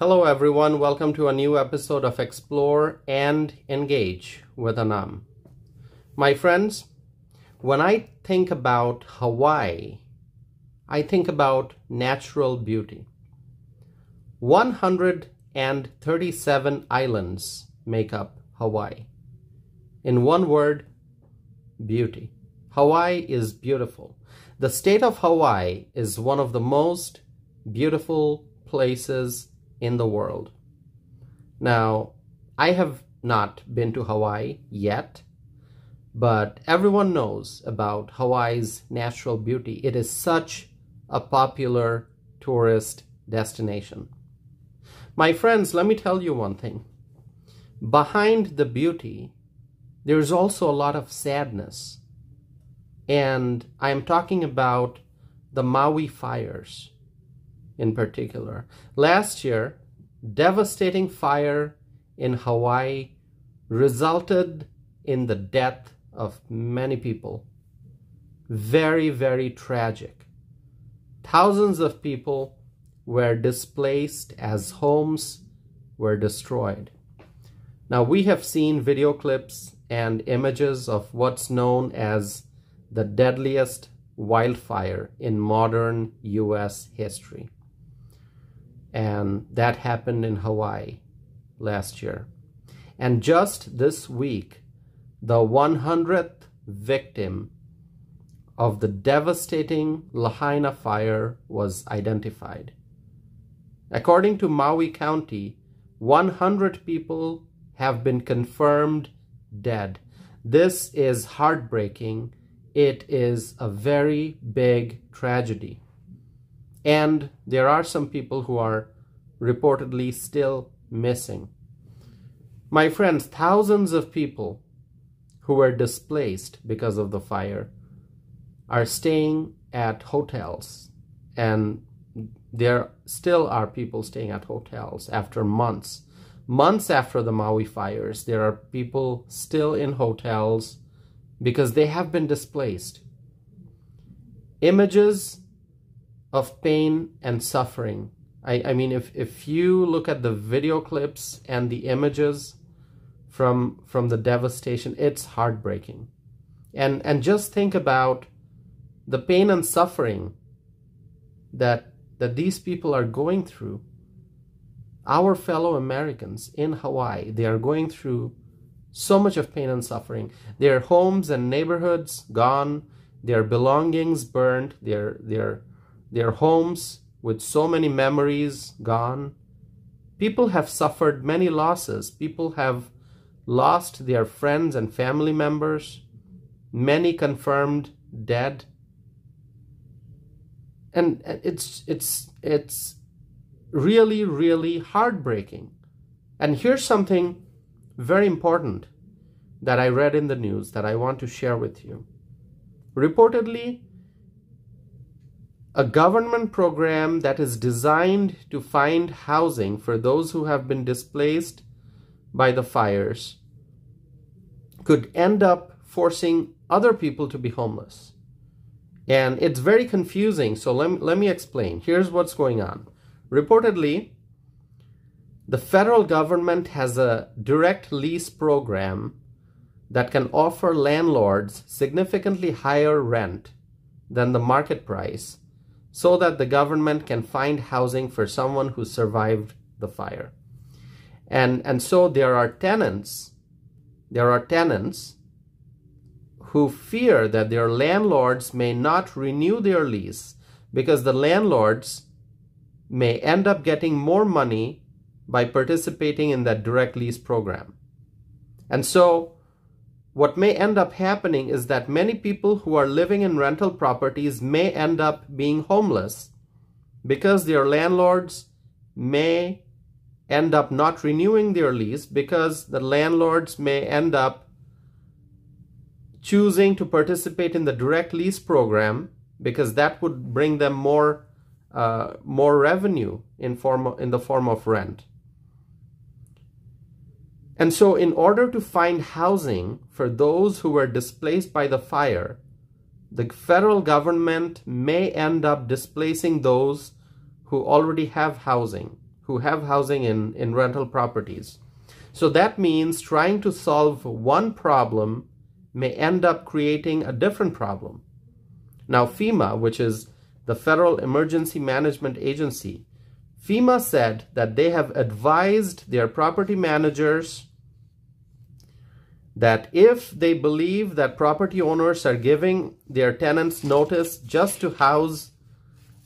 Hello everyone, welcome to a new episode of Explore and Engage with Anam. My friends, when I think about Hawaii, I think about natural beauty. 137 islands make up Hawaii. In one word, beauty. Hawaii is beautiful. The state of Hawaii is one of the most beautiful places in the world. Now, I have not been to Hawaii yet, but everyone knows about Hawaii's natural beauty. It is such a popular tourist destination. My friends, let me tell you one thing. Behind the beauty, there's also a lot of sadness. And I am talking about the Maui fires in particular. Last year, devastating fire in Hawaii resulted in the death of many people. Very, very tragic. Thousands of people were displaced as homes were destroyed. Now, we have seen video clips and images of what's known as the deadliest wildfire in modern U.S. history. And that happened in Hawaii last year. And just this week, the 100th victim of the devastating Lahaina fire was identified. According to Maui County, 100 people have been confirmed dead. This is heartbreaking. It is a very big tragedy. And there are some people who are reportedly still missing. My friends, thousands of people who were displaced because of the fire are staying at hotels. And there still are people staying at hotels after months. Months after the Maui fires, there are people still in hotels because they have been displaced. Images of pain and suffering. I mean, if you look at the video clips and the images from the devastation, it's heartbreaking. And just think about the pain and suffering that these people are going through. Our fellow Americans in Hawaii, they are going through so much of pain and suffering. Their homes and neighborhoods gone, their belongings burned, their homes with so many memories gone. People have suffered many losses. People have lost their friends and family members. Many confirmed dead. And it's really, really heartbreaking. And here's something very important that I read in the news that I want to share with you. Reportedly, a government program that is designed to find housing for those who have been displaced by the fires could end up forcing other people to be homeless. And it's very confusing, so let me explain. Here's what's going on. Reportedly, the federal government has a direct lease program that can offer landlords significantly higher rent than the market price so that the government can find housing for someone who survived the fire. And so there are tenants who fear that their landlords may not renew their lease because the landlords may end up getting more money by participating in that direct lease program. And so what may end up happening is that many people who are living in rental properties may end up being homeless because their landlords may end up not renewing their lease because the landlords may end up choosing to participate in the direct lease program because that would bring them more revenue in the form of rent. And so in order to find housing for those who were displaced by the fire, the federal government may end up displacing those who already have housing who have housing in rental properties. So that means trying to solve one problem may end up creating a different problem. Now FEMA, which is the Federal Emergency Management Agency, FEMA said that they have advised their property managers that if they believe that property owners are giving their tenants notice just to house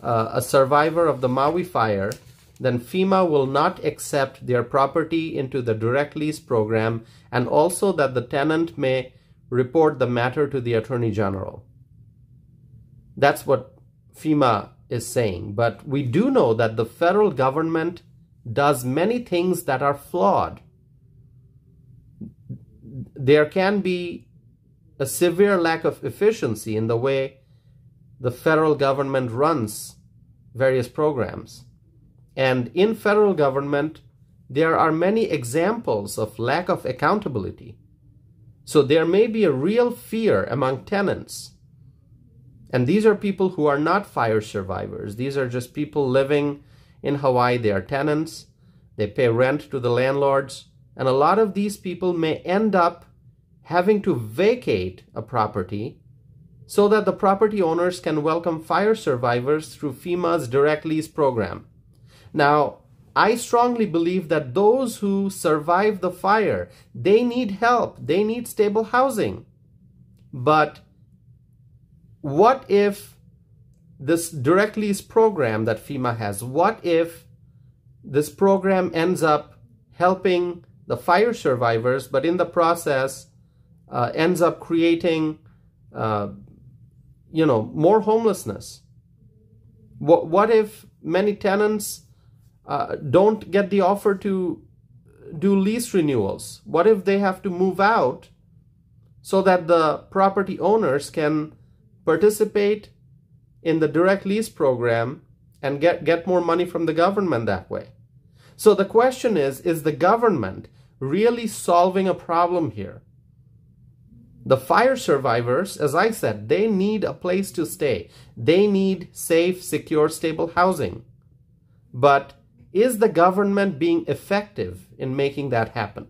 a survivor of the Maui fire, then FEMA will not accept their property into the direct lease program, and also that the tenant may report the matter to the Attorney General. That's what FEMA is saying. But we do know that the federal government does many things that are flawed. There can be a severe lack of efficiency in the way the federal government runs various programs. And in federal government, there are many examples of lack of accountability. So there may be a real fear among tenants. And these are people who are not fire survivors. These are just people living in Hawaii. They are tenants. They pay rent to the landlords. And a lot of these people may end up having to vacate a property so that the property owners can welcome fire survivors through FEMA's direct lease program. Now, I strongly believe that those who survive the fire, they need help. They need stable housing. But what if this direct lease program that FEMA has, what if this program ends up helping the fire survivors, but in the process ends up creating, more homelessness? What if many tenants don't get the offer to do lease renewals? What if they have to move out so that the property owners can participate in the direct lease program and get more money from the government that way? So the question is the government really solving a problem here? The fire survivors, as I said, they need a place to stay. They need safe, secure, stable housing. But is the government being effective in making that happen?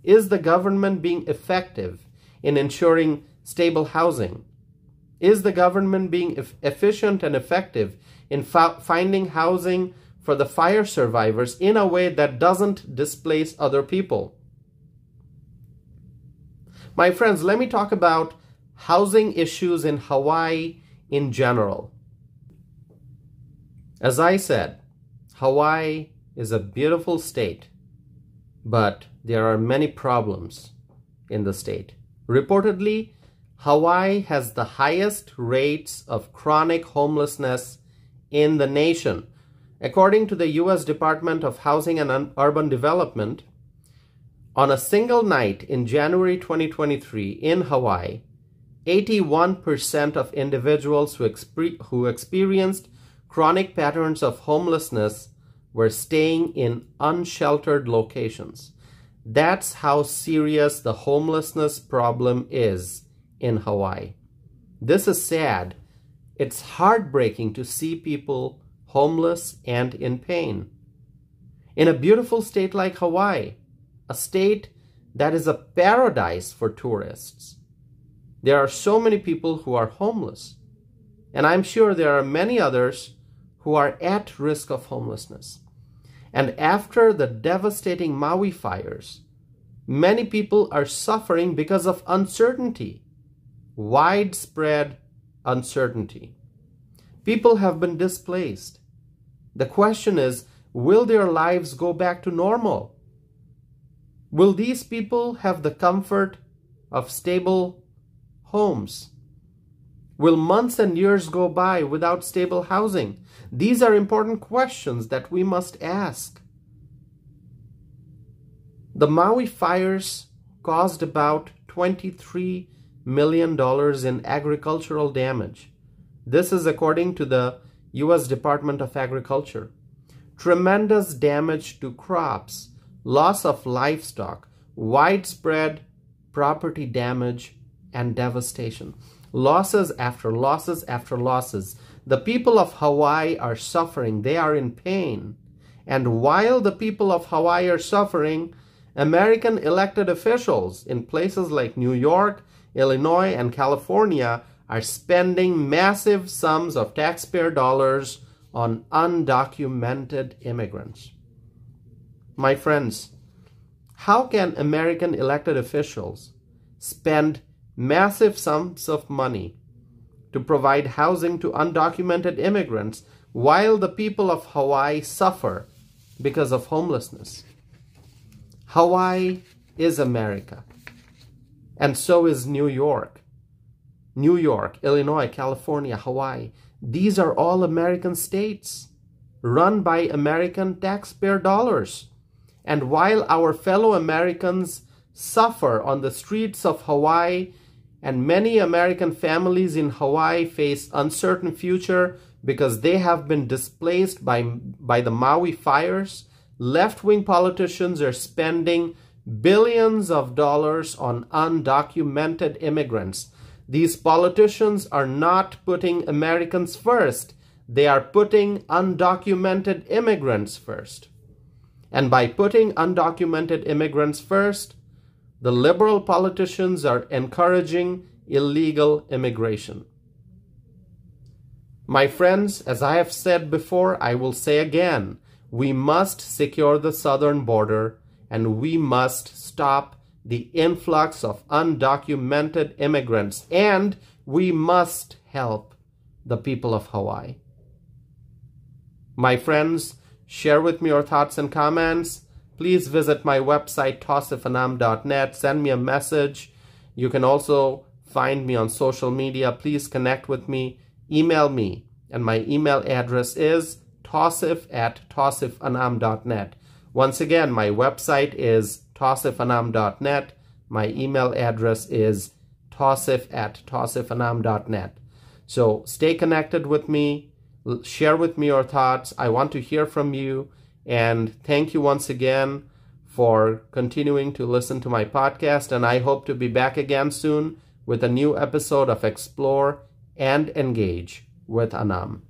Is the government being effective in ensuring stable housing? Is the government being efficient and effective in finding housing for the fire survivors in a way that doesn't displace other people? My friends, let me talk about housing issues in Hawaii in general. As I said, Hawaii is a beautiful state, but there are many problems in the state. Reportedly, Hawaii has the highest rates of chronic homelessness in the nation. According to the U.S. Department of Housing and Urban Development, on a single night in January 2023 in Hawaii, 81% of individuals who experienced chronic patterns of homelessness were staying in unsheltered locations. That's how serious the homelessness problem is in Hawaii. This is sad. It's heartbreaking to see people homeless and in pain. In a beautiful state like Hawaii, a state that is a paradise for tourists, there are so many people who are homeless. And I'm sure there are many others who are at risk of homelessness. And after the devastating Maui fires, many people are suffering because of uncertainty, widespread uncertainty. People have been displaced. The question is, will their lives go back to normal? Will these people have the comfort of stable homes? Will months and years go by without stable housing? These are important questions that we must ask. The Maui fires caused about $23 million in agricultural damage. This is according to the U.S. Department of Agriculture. Tremendous damage to crops, loss of livestock, widespread property damage, and devastation. Losses after losses after losses. The people of Hawaii are suffering. They are in pain. And while the people of Hawaii are suffering, American elected officials in places like New York, Illinois, and California are spending massive sums of taxpayer dollars on undocumented immigrants. My friends, how can American elected officials spend massive sums of money to provide housing to undocumented immigrants while the people of Hawaii suffer because of homelessness? Hawaii is America, and so is New York. New York, Illinois, California, Hawaii. These are all American states run by American taxpayer dollars. And while our fellow Americans suffer on the streets of Hawaii, and many American families in Hawaii face uncertain future because they have been displaced by the Maui fires, left-wing politicians are spending billions of dollars on undocumented immigrants. These politicians are not putting Americans first. They are putting undocumented immigrants first. And by putting undocumented immigrants first, the liberal politicians are encouraging illegal immigration. My friends, as I have said before, I will say again, we must secure the southern border, and we must stop the influx of undocumented immigrants, and we must help the people of Hawaii. My friends, share with me your thoughts and comments. Please visit my website, tosifanam.net. Send me a message. You can also find me on social media. Please connect with me. Email me. And my email address is tosif@tosifanam.net. Once again, my website is tosifanam.net. My email address is tosif@tosifanam.net. So stay connected with me. Share with me your thoughts. I want to hear from you. And thank you once again for continuing to listen to my podcast. And I hope to be back again soon with a new episode of Explore and Engage with Anam.